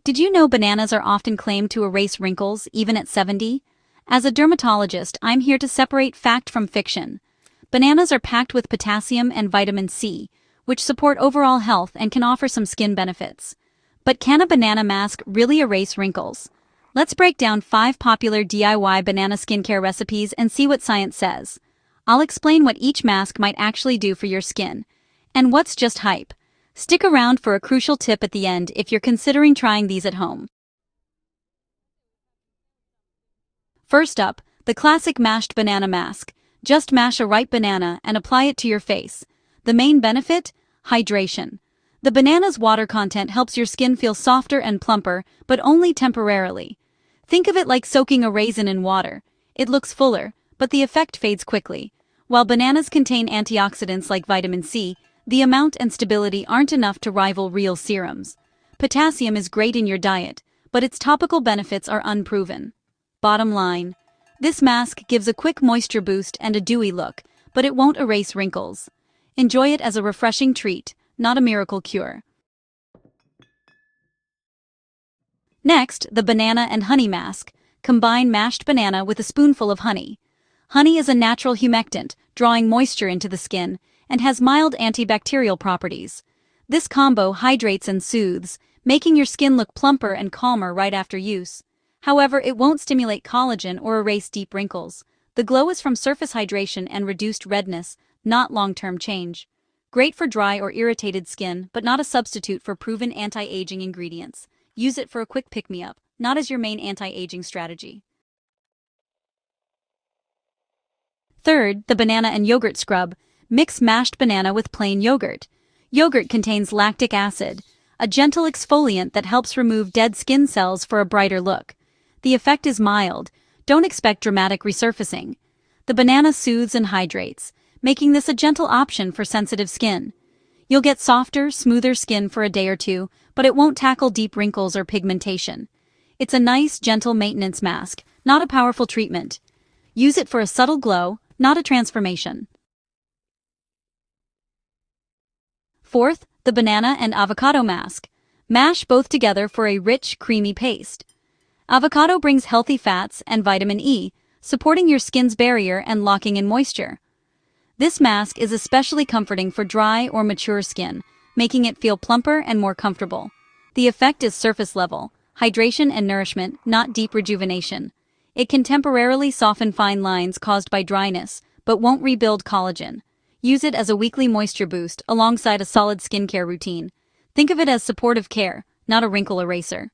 Did you know bananas are often claimed to erase wrinkles, even at 70? As a dermatologist, I'm here to separate fact from fiction. Bananas are packed with potassium and vitamin C, which support overall health and can offer some skin benefits. But can a banana mask really erase wrinkles? Let's break down 5 popular DIY banana skincare recipes and see what science says. I'll explain what each mask might actually do for your skin, and what's just hype. Stick around for a crucial tip at the end if you're considering trying these at home. First up, the classic mashed banana mask. Just mash a ripe banana and apply it to your face. The main benefit? Hydration. The banana's water content helps your skin feel softer and plumper, but only temporarily. Think of it like soaking a raisin in water. It looks fuller, but the effect fades quickly. While bananas contain antioxidants like vitamin C, the amount and stability aren't enough to rival real serums. Potassium is great in your diet, but its topical benefits are unproven. Bottom line, this mask gives a quick moisture boost and a dewy look, but it won't erase wrinkles. Enjoy it as a refreshing treat, not a miracle cure. Next, the banana and honey mask. Combine mashed banana with a spoonful of honey. Honey is a natural humectant, drawing moisture into the skin, and has mild antibacterial properties. This combo hydrates and soothes, making your skin look plumper and calmer right after use. However, it won't stimulate collagen or erase deep wrinkles. The glow is from surface hydration and reduced redness, not long-term change. Great for dry or irritated skin, but not a substitute for proven anti-aging ingredients. Use it for a quick pick-me-up, not as your main anti-aging strategy. Third, the banana and yogurt scrub. Mix mashed banana with plain yogurt. Yogurt contains lactic acid, a gentle exfoliant that helps remove dead skin cells for a brighter look. The effect is mild. Don't expect dramatic resurfacing. The banana soothes and hydrates, making this a gentle option for sensitive skin. You'll get softer, smoother skin for a day or two, but it won't tackle deep wrinkles or pigmentation. It's a nice, gentle maintenance mask, not a powerful treatment. Use it for a subtle glow, not a transformation. Fourth, the banana and avocado mask. Mash both together for a rich, creamy paste. Avocado brings healthy fats and vitamin E, supporting your skin's barrier and locking in moisture. This mask is especially comforting for dry or mature skin, making it feel plumper and more comfortable. The effect is surface level, hydration and nourishment, not deep rejuvenation. It can temporarily soften fine lines caused by dryness, but won't rebuild collagen. Use it as a weekly moisture boost alongside a solid skincare routine. Think of it as supportive care, not a wrinkle eraser.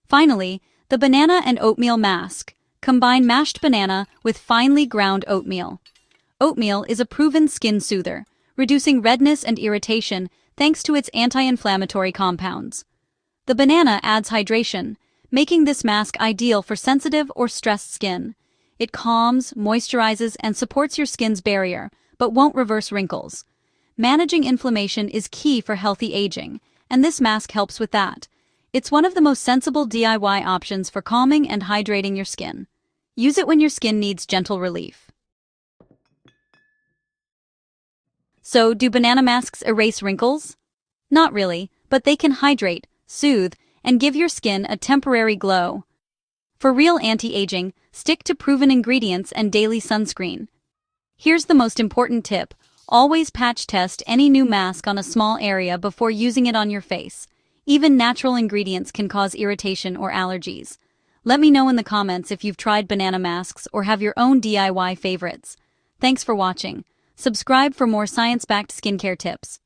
Finally, the banana and oatmeal mask. Combine mashed banana with finely ground oatmeal. Oatmeal is a proven skin soother, reducing redness and irritation thanks to its anti-inflammatory compounds. The banana adds hydration, making this mask ideal for sensitive or stressed skin. It calms, moisturizes, and supports your skin's barrier, but won't reverse wrinkles. Managing inflammation is key for healthy aging, and this mask helps with that. It's one of the most sensible DIY options for calming and hydrating your skin. Use it when your skin needs gentle relief. So, do banana masks erase wrinkles? Not really, but they can hydrate, soothe, and give your skin a temporary glow. For real anti-aging, stick to proven ingredients and daily sunscreen. Here's the most important tip. Always patch test any new mask on a small area before using it on your face. Even natural ingredients can cause irritation or allergies. Let me know in the comments if you've tried banana masks or have your own DIY favorites. Thanks for watching. Subscribe for more science-backed skincare tips.